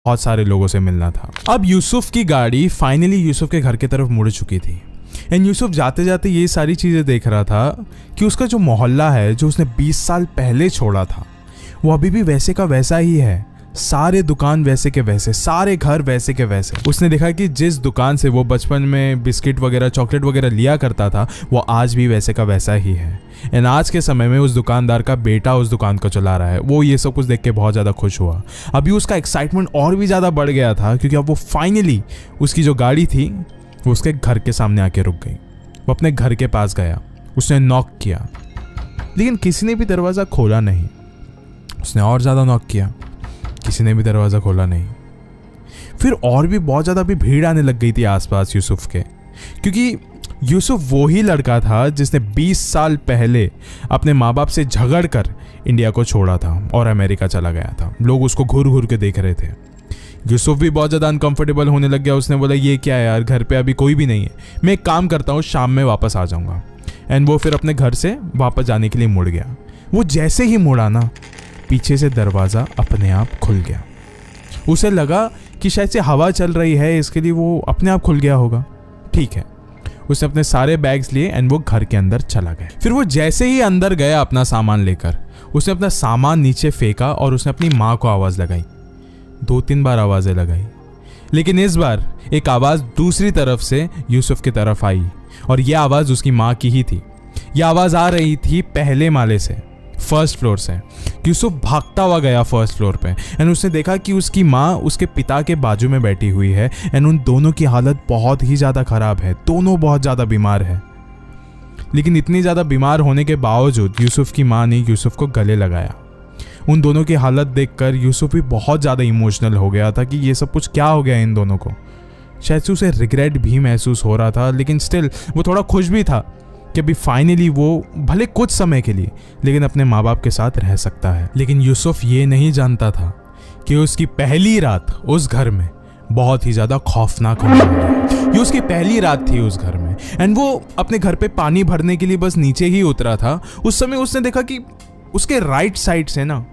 बहुत सारे लोगों से मिलना था। अब यूसुफ की गाड़ी फाइनली यूसुफ के घर की तरफ मुड़ चुकी थी एंड यूसुफ जाते जाते ये सारी चीज़ें देख रहा था कि उसका जो मोहल्ला है जो उसने 20 साल पहले छोड़ा था वो अभी भी वैसे का वैसा ही है। सारे दुकान वैसे के वैसे, सारे घर वैसे के वैसे। उसने देखा कि जिस दुकान से वो बचपन में बिस्किट वगैरह चॉकलेट वगैरह लिया करता था वो आज भी वैसे का वैसा ही है एंड आज के समय में उस दुकानदार का बेटा उस दुकान को चला रहा है। वो ये सब कुछ देख के बहुत ज़्यादा खुश हुआ। अभी उसका एक्साइटमेंट और भी ज़्यादा बढ़ गया था क्योंकि अब वो फाइनली उसकी जो गाड़ी थी वो उसके घर के सामने आके रुक गई। वो अपने घर के पास गया, उसने नॉक किया लेकिन किसी ने भी दरवाज़ा खोला नहीं। उसने और ज़्यादा नॉक किया, किसी ने भी दरवाज़ा खोला नहीं। फिर और भी बहुत ज़्यादा भी भीड़ आने लग गई थी आसपास यूसुफ के, क्योंकि यूसुफ वो ही लड़का था जिसने 20 साल पहले अपने माँ बाप से झगड़ कर इंडिया को छोड़ा था और अमेरिका चला गया था। लोग उसको घूर घूर के देख रहे थे। यूसुफ भी बहुत ज़्यादा अनकंफर्टेबल होने लग गया। उसने बोला ये क्या है यार, घर पे अभी कोई भी नहीं है, मैं एक काम करता हूँ शाम में वापस आ जाऊँगा। एंड वो फिर अपने घर से वापस जाने के लिए मुड़ गया। वो जैसे ही मुड़ा ना, पीछे से दरवाज़ा अपने आप खुल गया। उसे लगा कि शायद से हवा चल रही है इसके लिए वो अपने आप खुल गया होगा। ठीक है, उसने अपने सारे बैग्स लिए एंड वो घर के अंदर चला गया। फिर वो जैसे ही अंदर गया अपना सामान लेकर, उसने अपना सामान नीचे फेंका और उसने अपनी माँ को आवाज़ लगाई। 2-3 बार आवाज़ें लगाई लेकिन इस बार एक आवाज़ दूसरी तरफ से यूसुफ की तरफ आई और यह आवाज़ उसकी माँ की ही थी। यह आवाज़ आ रही थी पहले माले से, फर्स्ट फ्लोर से। यूसुफ भागता हुआ गया फर्स्ट फ्लोर पे एंड उसने देखा कि उसकी माँ उसके पिता के बाजू में बैठी हुई है एंड उन दोनों की हालत बहुत ही ज़्यादा ख़राब है। दोनों बहुत ज़्यादा बीमार है। लेकिन इतनी ज़्यादा बीमार होने के बावजूद यूसुफ की माँ ने यूसुफ को गले लगाया। उन दोनों की हालत देखकर यूसुफ भी बहुत ज़्यादा इमोशनल हो गया था कि ये सब कुछ क्या हो गया इन दोनों को। शायद से उसे रिग्रेट भी महसूस हो रहा था लेकिन स्टिल वो थोड़ा खुश भी था कि अभी फाइनली वो भले कुछ समय के लिए लेकिन अपने माँ बाप के साथ रह सकता है। लेकिन यूसुफ ये नहीं जानता था कि उसकी पहली रात उस घर में बहुत ही ज़्यादा खौफनाक होने वाली। ये उसकी पहली रात थी उस घर में एंड वो अपने घर पे पानी भरने के लिए बस नीचे ही उतरा था। उस समय उसने देखा कि उसके राइट साइड से ना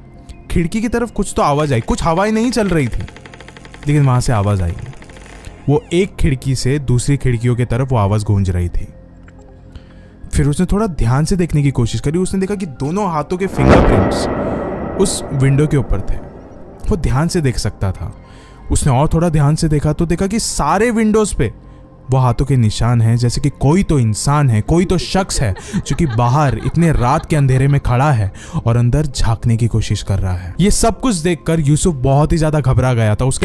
खिड़की की तरफ कुछ तो आवाज़ आई। कुछ हवाएं नहीं चल रही थी लेकिन वहाँ से आवाज़ आई। वो एक खिड़की से दूसरी खिड़कियों की तरफ वो आवाज़ गूंज रही थी। फिर उसने थोड़ा ध्यान से देखने की कोशिश करी। उसने देखा कि दोनों हाथों के फिंगरप्रिंट्स उस विंडो के ऊपर थे। वो ध्यान से देख सकता था। उसने और थोड़ा ध्यान से देखा तो देखा कि सारे विंडोज़ पे वो हाथों के निशान हैं, जैसे कि कोई तो इंसान है, कोई तो शख्स है जो कि बाहर इतने रात के अंधेरे में खड़ा है और अंदर झांकने की कोशिश कर रहा है। ये सब कुछ देखकर यूसुफ बहुत ही ज़्यादा घबरा गया था। उसके